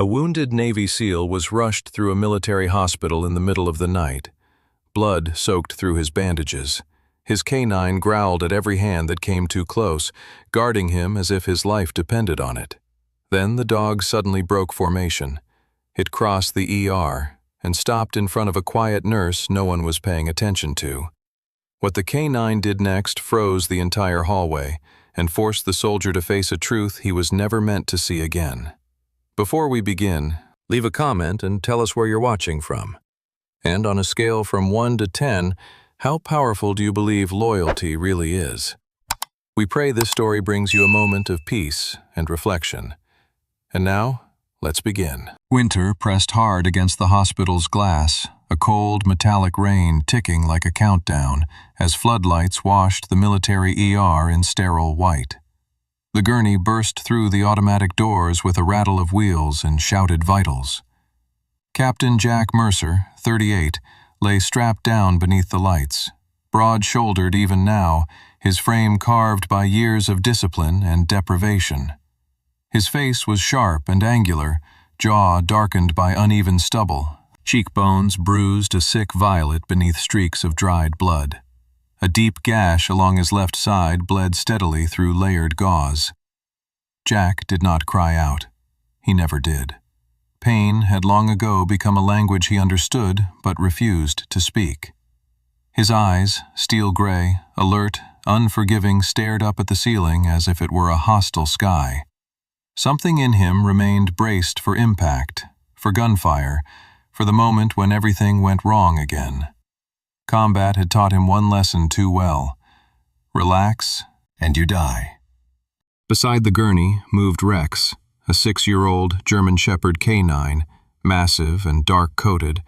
A wounded Navy SEAL was rushed through a military hospital in the middle of the night. Blood soaked through his bandages. His canine growled at every hand that came too close, guarding him as if his life depended on it. Then the dog suddenly broke formation. It crossed the ER and stopped in front of a quiet nurse no one was paying attention to. What the canine did next froze the entire hallway and forced the soldier to face a truth he was never meant to see again. Before we begin, leave a comment and tell us where you're watching from. And on a scale from 1 to 10, how powerful do you believe loyalty really is? We pray this story brings you a moment of peace and reflection. And now, let's begin. Winter pressed hard against the hospital's glass, a cold metallic rain ticking like a countdown as floodlights washed the military ER in sterile white. The gurney burst through the automatic doors with a rattle of wheels and shouted vitals. Captain Jack Mercer, 38, lay strapped down beneath the lights. Broad-shouldered even now, his frame carved by years of discipline and deprivation. His face was sharp and angular, jaw darkened by uneven stubble, cheekbones bruised a sick violet beneath streaks of dried blood. A deep gash along his left side bled steadily through layered gauze. Jack did not cry out. He never did. Pain had long ago become a language he understood but refused to speak. His eyes, steel gray, alert, unforgiving, stared up at the ceiling as if it were a hostile sky. Something in him remained braced for impact, for gunfire, for the moment when everything went wrong again. Combat had taught him one lesson too well. Relax, and you die. Beside the gurney moved Rex, a 6-year-old German Shepherd canine, massive and dark-coated,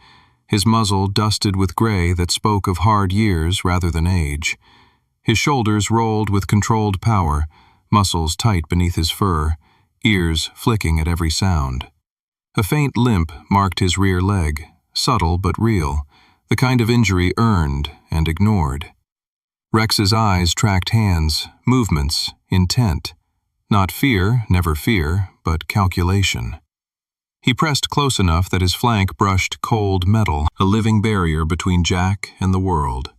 his muzzle dusted with gray that spoke of hard years rather than age. His shoulders rolled with controlled power, muscles tight beneath his fur, ears flicking at every sound. A faint limp marked his rear leg, subtle but real, the kind of injury earned and ignored. Rex's eyes tracked hands, movements, intent. Not fear, never fear, but calculation. He pressed close enough that his flank brushed cold metal, a living barrier between Jack and the world.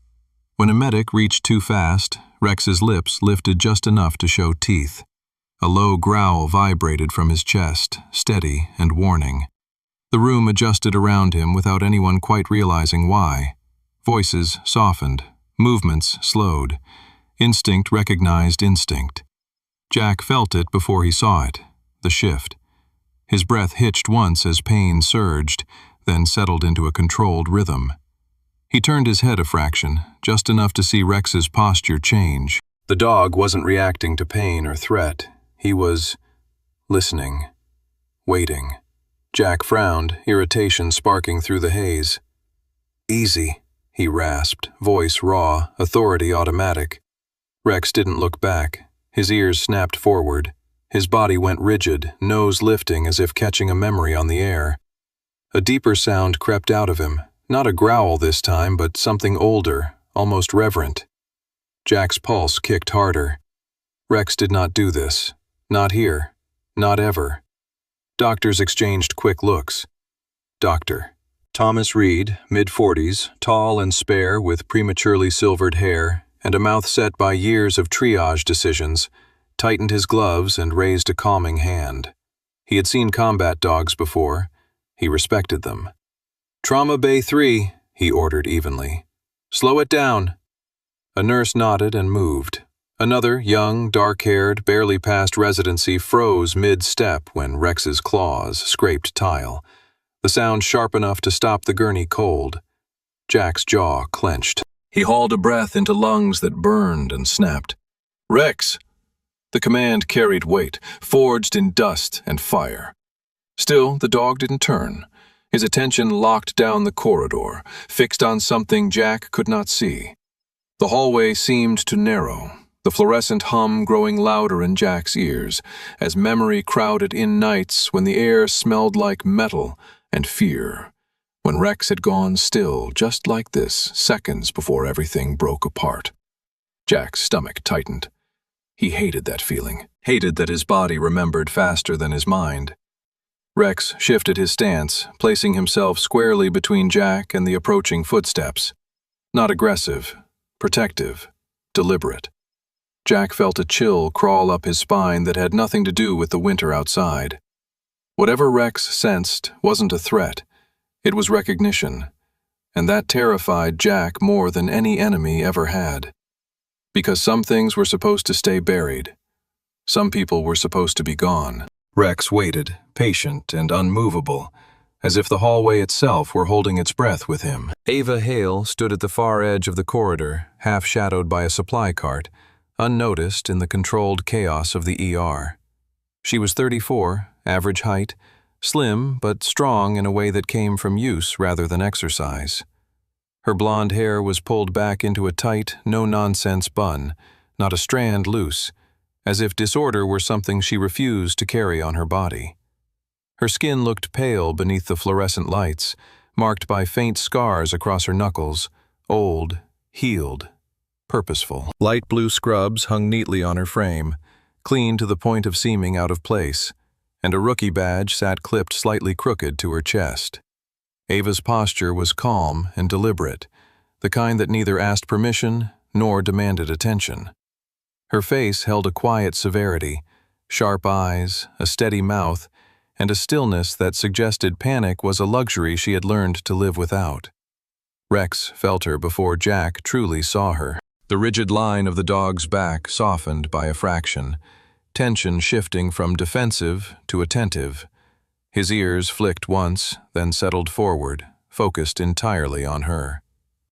When a medic reached too fast, Rex's lips lifted just enough to show teeth. A low growl vibrated from his chest, steady and warning. The room adjusted around him without anyone quite realizing why. Voices softened, movements slowed. Instinct recognized instinct. Jack felt it before he saw it, the shift. His breath hitched once as pain surged, then settled into a controlled rhythm. He turned his head a fraction, just enough to see Rex's posture change. The dog wasn't reacting to pain or threat. He was listening, waiting. Jack frowned, irritation sparking through the haze. "Easy," he rasped, voice raw, authority automatic. Rex didn't look back. His ears snapped forward. His body went rigid, nose lifting as if catching a memory on the air. A deeper sound crept out of him, not a growl this time, but something older, almost reverent. Jack's pulse kicked harder. Rex did not do this. Not here. Not ever. Doctors exchanged quick looks. Doctor. Thomas Reed, mid-40s, tall and spare with prematurely silvered hair and a mouth set by years of triage decisions, tightened his gloves and raised a calming hand. He had seen combat dogs before. He respected them. "Trauma Bay 3, he ordered evenly. "Slow it down." A nurse nodded and moved. Another, young, dark-haired, barely past residency, froze mid-step when Rex's claws scraped tile, the sound sharp enough to stop the gurney cold. Jack's jaw clenched. He hauled a breath into lungs that burned and snapped. "Rex!" The command carried weight, forged in dust and fire. Still, the dog didn't turn. His attention locked down the corridor, fixed on something Jack could not see. The hallway seemed to narrow, the fluorescent hum growing louder in Jack's ears, as memory crowded in nights when the air smelled like metal and fear, when Rex had gone still just like this, seconds before everything broke apart. Jack's stomach tightened. He hated that feeling, hated that his body remembered faster than his mind. Rex shifted his stance, placing himself squarely between Jack and the approaching footsteps. Not aggressive, protective, deliberate. Jack felt a chill crawl up his spine that had nothing to do with the winter outside. Whatever Rex sensed wasn't a threat, it was recognition, and that terrified Jack more than any enemy ever had. Because some things were supposed to stay buried. Some people were supposed to be gone. Rex waited, patient and unmovable, as if the hallway itself were holding its breath with him. Ava Hale stood at the far edge of the corridor, half-shadowed by a supply cart, unnoticed in the controlled chaos of the ER. She was 34, average height, slim but strong in a way that came from use rather than exercise. Her blonde hair was pulled back into a tight, no-nonsense bun, not a strand loose, as if disorder were something she refused to carry on her body. Her skin looked pale beneath the fluorescent lights, marked by faint scars across her knuckles, old, healed, purposeful. Light blue scrubs hung neatly on her frame, clean to the point of seeming out of place, and a rookie badge sat clipped slightly crooked to her chest. Ava's posture was calm and deliberate, the kind that neither asked permission nor demanded attention. Her face held a quiet severity, sharp eyes, a steady mouth, and a stillness that suggested panic was a luxury she had learned to live without. Rex felt her before Jack truly saw her. The rigid line of the dog's back softened by a fraction, tension shifting from defensive to attentive. His ears flicked once, then settled forward, focused entirely on her.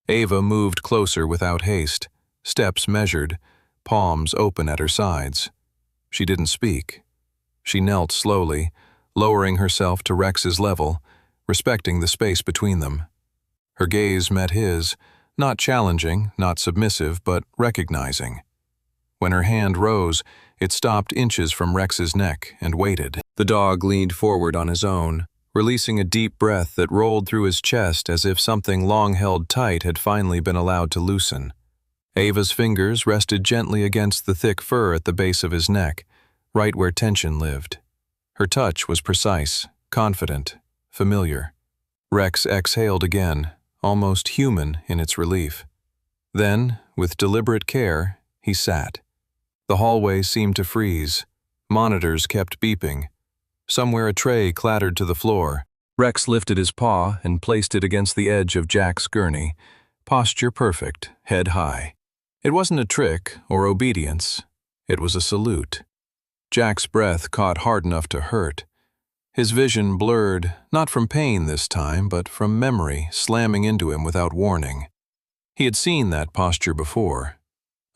Ava moved closer without haste, steps measured, palms open at her sides. She didn't speak. She knelt slowly, lowering herself to Rex's level, respecting the space between them. Her gaze met his, not challenging, not submissive, but recognizing. When her hand rose, it stopped inches from Rex's neck and waited. The dog leaned forward on his own, releasing a deep breath that rolled through his chest as if something long held tight had finally been allowed to loosen. Ava's fingers rested gently against the thick fur at the base of his neck, right where tension lived. Her touch was precise, confident, familiar. Rex exhaled again, almost human in its relief. Then, with deliberate care, he sat. The hallway seemed to freeze. Monitors kept beeping. Somewhere a tray clattered to the floor. Rex lifted his paw and placed it against the edge of Jack's gurney, posture perfect, head high. It wasn't a trick or obedience. It was a salute. Jack's breath caught hard enough to hurt. His vision blurred, not from pain this time, but from memory slamming into him without warning. He had seen that posture before,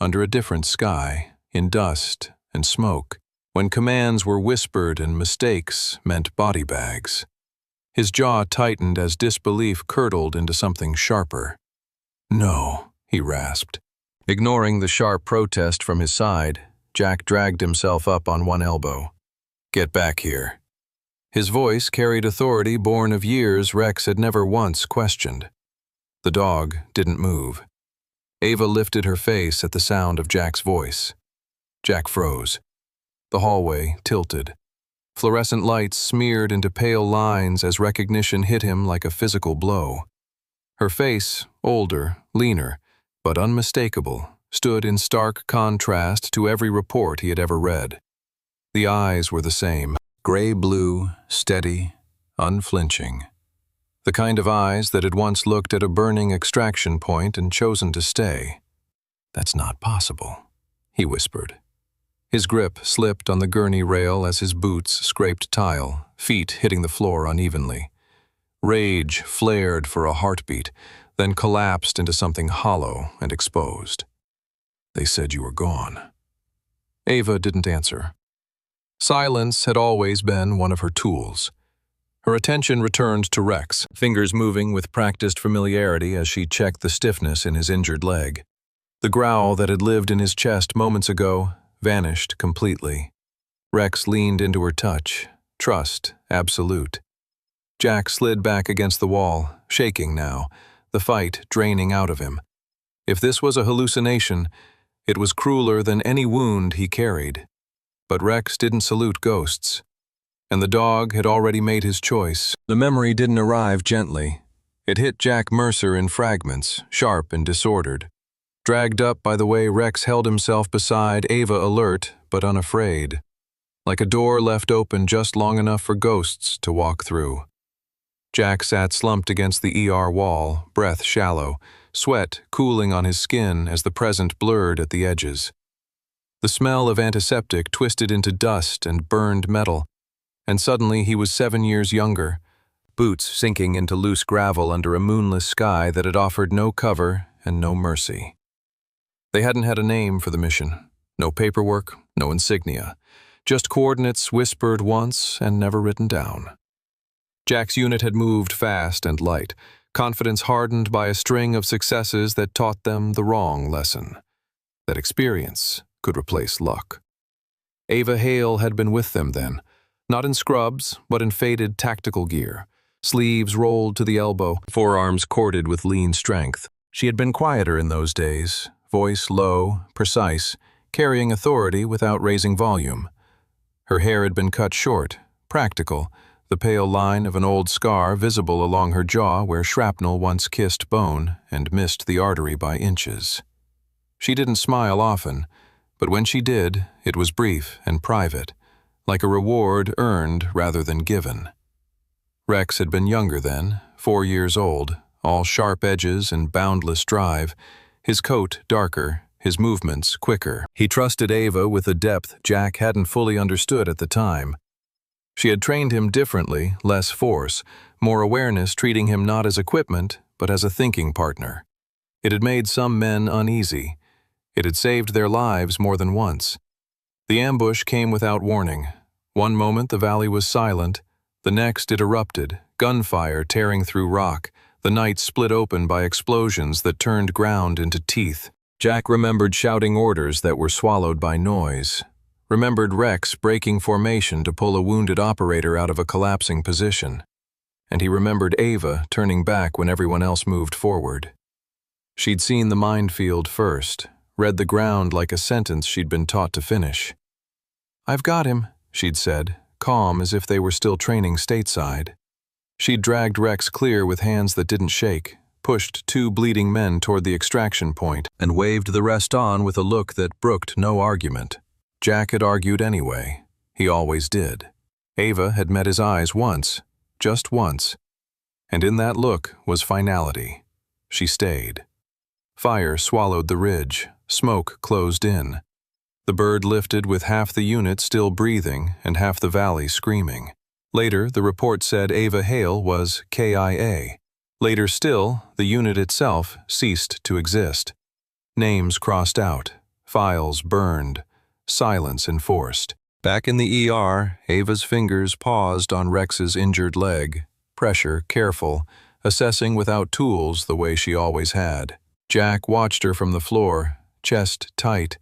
under a different sky, in dust and smoke, when commands were whispered and mistakes meant body bags. His jaw tightened as disbelief curdled into something sharper. "No," he rasped. Ignoring the sharp protest from his side, Jack dragged himself up on one elbow. "Get back here." His voice carried authority born of years Rex had never once questioned. The dog didn't move. Ava lifted her face at the sound of Jack's voice. Jack froze. The hallway tilted. Fluorescent lights smeared into pale lines as recognition hit him like a physical blow. Her face, older, leaner, but unmistakable, stood in stark contrast to every report he had ever read. The eyes were the same, gray-blue, steady, unflinching. The kind of eyes that had once looked at a burning extraction point and chosen to stay. "That's not possible," he whispered. His grip slipped on the gurney rail as his boots scraped tile, feet hitting the floor unevenly. Rage flared for a heartbeat, then collapsed into something hollow and exposed. "They said you were gone." Ava didn't answer. Silence had always been one of her tools. Her attention returned to Rex, fingers moving with practiced familiarity as she checked the stiffness in his injured leg. The growl that had lived in his chest moments ago vanished completely. Rex leaned into her touch, trust absolute. Jack slid back against the wall, shaking now, the fight draining out of him. If this was a hallucination, it was crueler than any wound he carried. But Rex didn't salute ghosts. And the dog had already made his choice. The memory didn't arrive gently. It hit Jack Mercer in fragments, sharp and disordered. Dragged up by the way Rex held himself beside Ava, alert but unafraid. Like a door left open just long enough for ghosts to walk through. Jack sat slumped against the ER wall, breath shallow, sweat cooling on his skin as the present blurred at the edges. The smell of antiseptic twisted into dust and burned metal, and suddenly he was 7 years younger, boots sinking into loose gravel under a moonless sky that had offered no cover and no mercy. They hadn't had a name for the mission, no paperwork, no insignia, just coordinates whispered once and never written down. Jack's unit had moved fast and light, confidence hardened by a string of successes that taught them the wrong lesson, that experience could replace luck. Ava Hale had been with them then, not in scrubs, but in faded tactical gear, sleeves rolled to the elbow, forearms corded with lean strength. She had been quieter in those days, voice low, precise, carrying authority without raising volume. Her hair had been cut short, practical, the pale line of an old scar visible along her jaw where shrapnel once kissed bone and missed the artery by inches. She didn't smile often, but when she did, it was brief and private, like a reward earned rather than given. Rex had been younger then, 4 years old, all sharp edges and boundless drive, his coat darker, his movements quicker. He trusted Ava with a depth Jack hadn't fully understood at the time. She had trained him differently, less force, more awareness, treating him not as equipment, but as a thinking partner. It had made some men uneasy. It had saved their lives more than once. The ambush came without warning. One moment the valley was silent, the next it erupted, gunfire tearing through rock, the night split open by explosions that turned ground into teeth. Jack remembered shouting orders that were swallowed by noise, remembered Rex breaking formation to pull a wounded operator out of a collapsing position, and he remembered Ava turning back when everyone else moved forward. She'd seen the minefield first, read the ground like a sentence she'd been taught to finish. "I've got him," she'd said, calm as if they were still training stateside. She'd dragged Rex clear with hands that didn't shake, pushed 2 bleeding men toward the extraction point, and waved the rest on with a look that brooked no argument. Jack had argued anyway. He always did. Ava had met his eyes once, just once, and in that look was finality. She stayed. Fire swallowed the ridge, smoke closed in. The bird lifted with half the unit still breathing and half the valley screaming. Later, the report said Ava Hale was KIA. Later still, the unit itself ceased to exist. Names crossed out, files burned, silence enforced. Back in the ER, Ava's fingers paused on Rex's injured leg, pressure careful, assessing without tools the way she always had. Jack watched her from the floor, chest tight,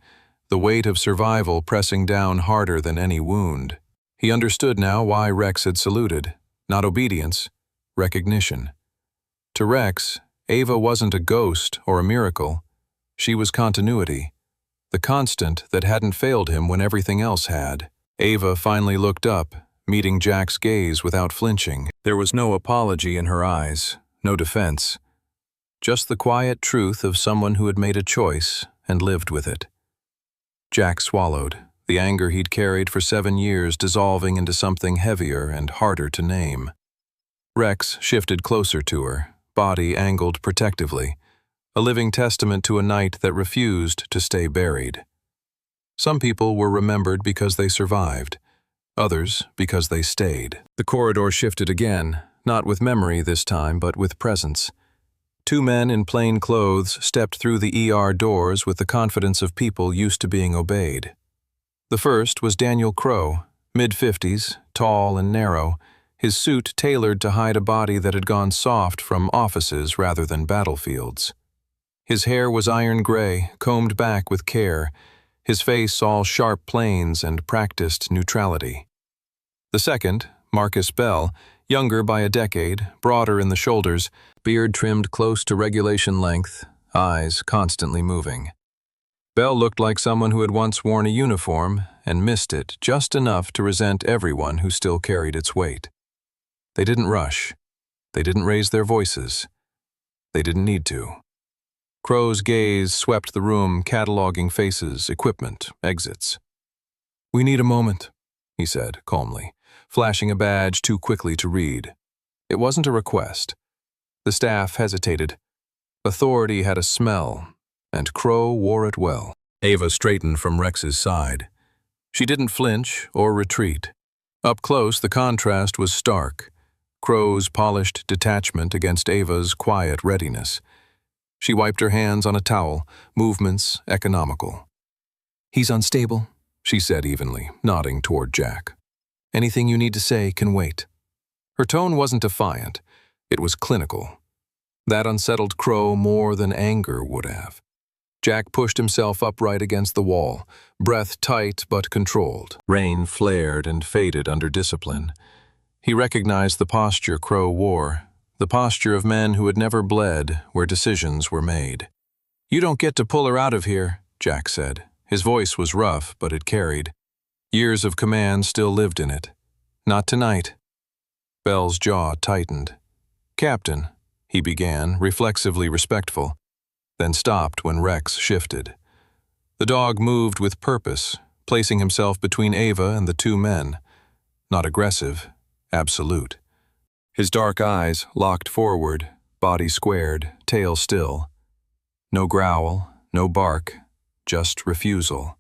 the weight of survival pressing down harder than any wound. He understood now why Rex had saluted. Not obedience, recognition. To Rex, Ava wasn't a ghost or a miracle. She was continuity, the constant that hadn't failed him when everything else had. Ava finally looked up, meeting Jack's gaze without flinching. There was no apology in her eyes, no defense. Just the quiet truth of someone who had made a choice and lived with it. Jack swallowed, the anger he'd carried for 7 years dissolving into something heavier and harder to name. Rex shifted closer to her, body angled protectively, a living testament to a night that refused to stay buried. Some people were remembered because they survived, others because they stayed. The corridor shifted again, not with memory this time, but with presence. 2 men in plain clothes stepped through the ER doors with the confidence of people used to being obeyed. The first was Daniel Crow, mid-50s, tall and narrow, his suit tailored to hide a body that had gone soft from offices rather than battlefields. His hair was iron gray, combed back with care, his face all sharp planes and practiced neutrality. The second, Marcus Bell, younger by a decade, broader in the shoulders, beard trimmed close to regulation length, eyes constantly moving. Bell looked like someone who had once worn a uniform and missed it just enough to resent everyone who still carried its weight. They didn't rush. They didn't raise their voices. They didn't need to. Crow's gaze swept the room, cataloging faces, equipment, exits. "We need a moment," he said calmly, flashing a badge too quickly to read. It wasn't a request. The staff hesitated. Authority had a smell, and Crow wore it well. Ava straightened from Rex's side. She didn't flinch or retreat. Up close, the contrast was stark. Crow's polished detachment against Ava's quiet readiness. She wiped her hands on a towel, movements economical. "He's unstable," she said evenly, nodding toward Jack. "Anything you need to say can wait." Her tone wasn't defiant. It was clinical. That unsettled Crow more than anger would have. Jack pushed himself upright against the wall, breath tight but controlled. Rain flared and faded under discipline. He recognized the posture Crow wore, the posture of men who had never bled where decisions were made. "You don't get to pull her out of here," Jack said. His voice was rough, but it carried. Years of command still lived in it. "Not tonight." Bell's jaw tightened. "Captain," he began, reflexively respectful, then stopped when Rex shifted. The dog moved with purpose, placing himself between Ava and the two men. Not aggressive, absolute. His dark eyes locked forward, body squared, tail still. No growl, no bark, just refusal.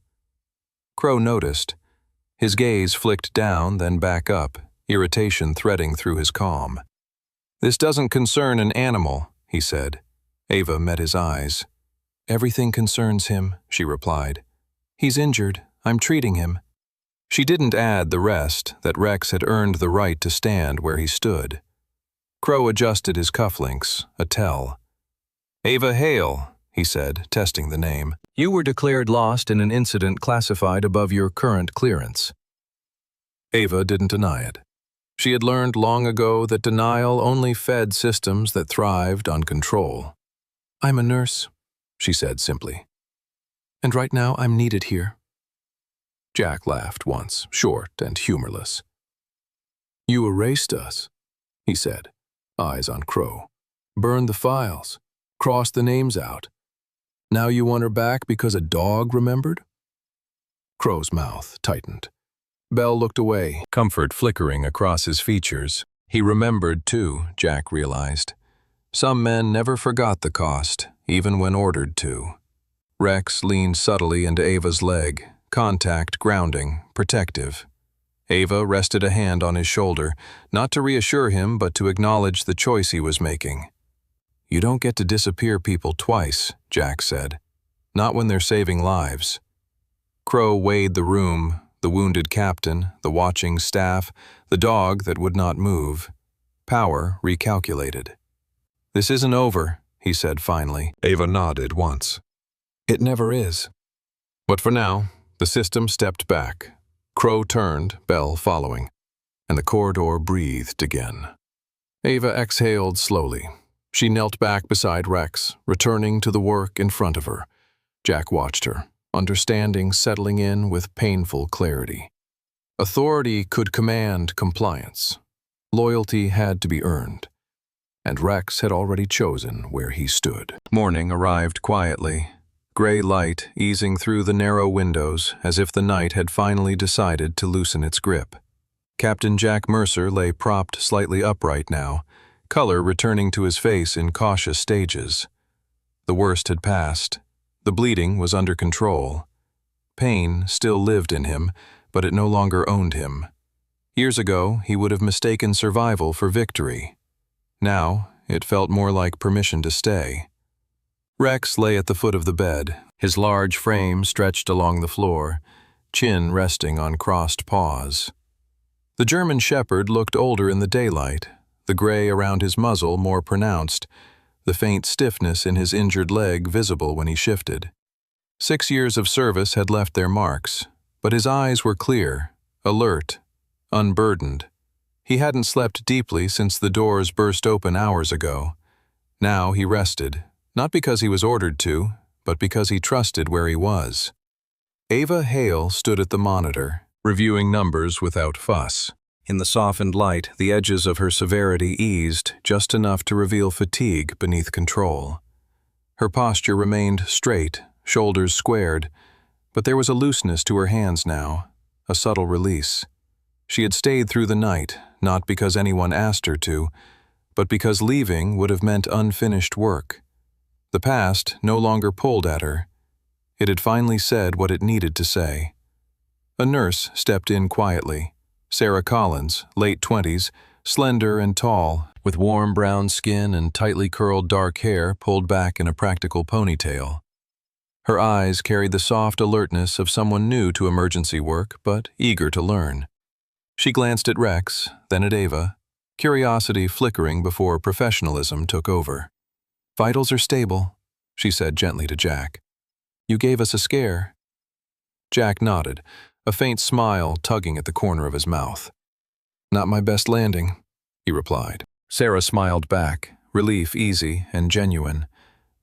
Crow noticed. His gaze flicked down, then back up, irritation threading through his calm. "This doesn't concern an animal," he said. Ava met his eyes. "Everything concerns him," she replied. "He's injured. I'm treating him." She didn't add the rest, that Rex had earned the right to stand where he stood. Crow adjusted his cufflinks, a tell. "Ava Hale," he said, testing the name. "You were declared lost in an incident classified above your current clearance." Ava didn't deny it. She had learned long ago that denial only fed systems that thrived on control. "I'm a nurse," she said simply. "And right now I'm needed here." Jack laughed once, short and humorless. "You erased us," he said, eyes on Crow. "Burned the files, crossed the names out. Now you want her back because a dog remembered?" Crow's mouth tightened. Bell looked away, comfort flickering across his features. He remembered, too, Jack realized. Some men never forgot the cost, even when ordered to. Rex leaned subtly into Ava's leg, contact grounding, protective. Ava rested a hand on his shoulder, not to reassure him but to acknowledge the choice he was making. "You don't get to disappear people twice," Jack said. "Not when they're saving lives." Crow weighed the room, the wounded captain, the watching staff, the dog that would not move. Power recalculated. "This isn't over," he said finally. Ava nodded once. "It never is." But for now, the system stepped back. Crow turned, Bell following, and the corridor breathed again. Ava exhaled slowly. She knelt back beside Rex, returning to the work in front of her. Jack watched her, understanding settling in with painful clarity. Authority could command compliance. Loyalty had to be earned. And Rex had already chosen where he stood. Morning arrived quietly, gray light easing through the narrow windows as if the night had finally decided to loosen its grip. Captain Jack Mercer lay propped slightly upright now, color returning to his face in cautious stages. The worst had passed. The bleeding was under control. Pain still lived in him, but it no longer owned him. Years ago, he would have mistaken survival for victory. Now, it felt more like permission to stay. Rex lay at the foot of the bed, his large frame stretched along the floor, chin resting on crossed paws. The German shepherd looked older in the daylight, the gray around his muzzle more pronounced, the faint stiffness in his injured leg visible when he shifted. 6 years of service had left their marks, but his eyes were clear, alert, unburdened. He hadn't slept deeply since the doors burst open hours ago. Now he rested, not because he was ordered to, but because he trusted where he was. Ava Hale stood at the monitor, reviewing numbers without fuss. In the softened light, the edges of her severity eased just enough to reveal fatigue beneath control. Her posture remained straight, shoulders squared, but there was a looseness to her hands now, a subtle release. She had stayed through the night, not because anyone asked her to, but because leaving would have meant unfinished work. The past no longer pulled at her. It had finally said what it needed to say. A nurse stepped in quietly. Sarah Collins, late 20s, slender and tall, with warm brown skin and tightly curled dark hair pulled back in a practical ponytail. Her eyes carried the soft alertness of someone new to emergency work, but eager to learn. She glanced at Rex, then at Ava, curiosity flickering before professionalism took over. "Vitals are stable," she said gently to Jack. "You gave us a scare." Jack nodded, a faint smile tugging at the corner of his mouth. "Not my best landing," he replied. Sarah smiled back, relief easy and genuine,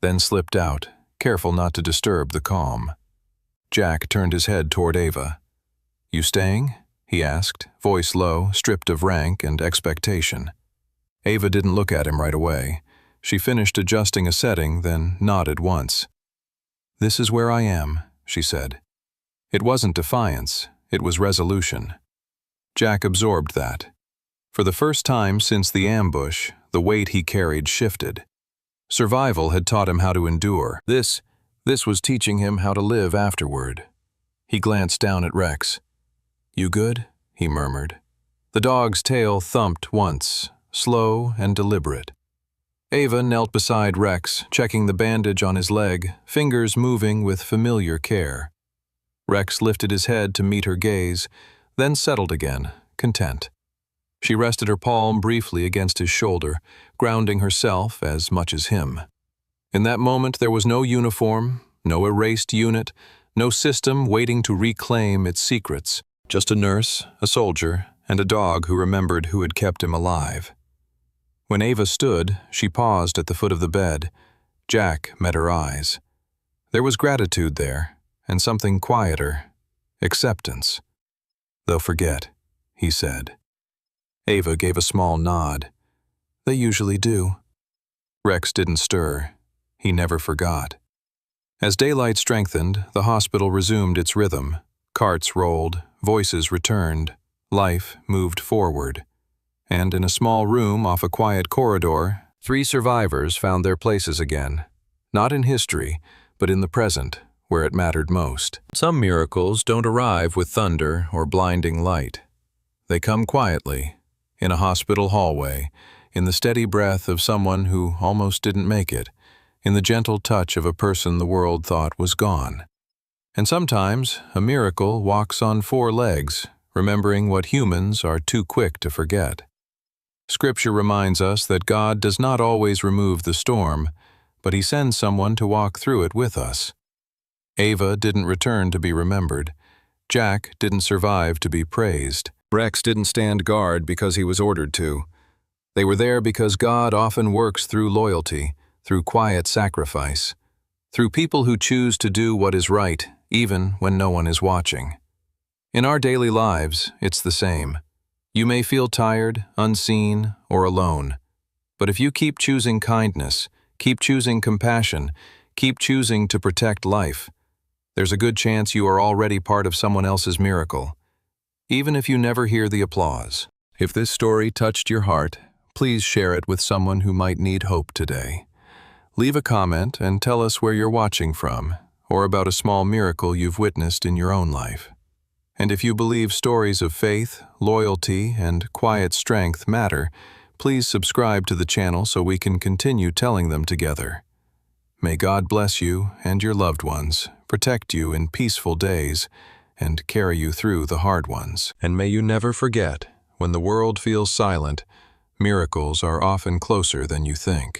then slipped out, careful not to disturb the calm. Jack turned his head toward Ava. "You staying?" he asked, voice low, stripped of rank and expectation. Ava didn't look at him right away. She finished adjusting a setting, then nodded once. "This is where I am," she said. It wasn't defiance, it was resolution. Jack absorbed that. For the first time since the ambush, the weight he carried shifted. Survival had taught him how to endure. This was teaching him how to live afterward. He glanced down at Rex. "You good?" he murmured. The dog's tail thumped once, slow and deliberate. Ava knelt beside Rex, checking the bandage on his leg, fingers moving with familiar care. Rex lifted his head to meet her gaze, then settled again, content. She rested her palm briefly against his shoulder, grounding herself as much as him. In that moment there was no uniform, no erased unit, no system waiting to reclaim its secrets. Just a nurse, a soldier, and a dog who remembered who had kept him alive. When Ava stood, she paused at the foot of the bed. Jack met her eyes. There was gratitude there, and something quieter, acceptance. "They'll forget," he said. Ava gave a small nod. "They usually do." Rex didn't stir. He never forgot. As daylight strengthened, the hospital resumed its rhythm. Carts rolled, voices returned, life moved forward. And in a small room off a quiet corridor, 3 survivors found their places again. Not in history, but in the present, where it mattered most. Some miracles don't arrive with thunder or blinding light. They come quietly, in a hospital hallway, in the steady breath of someone who almost didn't make it, in the gentle touch of a person the world thought was gone. And sometimes a miracle walks on 4 legs, remembering what humans are too quick to forget. Scripture reminds us that God does not always remove the storm, but He sends someone to walk through it with us. Ava didn't return to be remembered. Jack didn't survive to be praised. Rex didn't stand guard because he was ordered to. They were there because God often works through loyalty, through quiet sacrifice, through people who choose to do what is right, even when no one is watching. In our daily lives, it's the same. You may feel tired, unseen, or alone. But if you keep choosing kindness, keep choosing compassion, keep choosing to protect life, there's a good chance you are already part of someone else's miracle, even if you never hear the applause. If this story touched your heart, please share it with someone who might need hope today. Leave a comment and tell us where you're watching from, or about a small miracle you've witnessed in your own life. And if you believe stories of faith, loyalty, and quiet strength matter, please subscribe to the channel so we can continue telling them together. May God bless you and your loved ones, protect you in peaceful days, and carry you through the hard ones. And may you never forget, when the world feels silent, miracles are often closer than you think.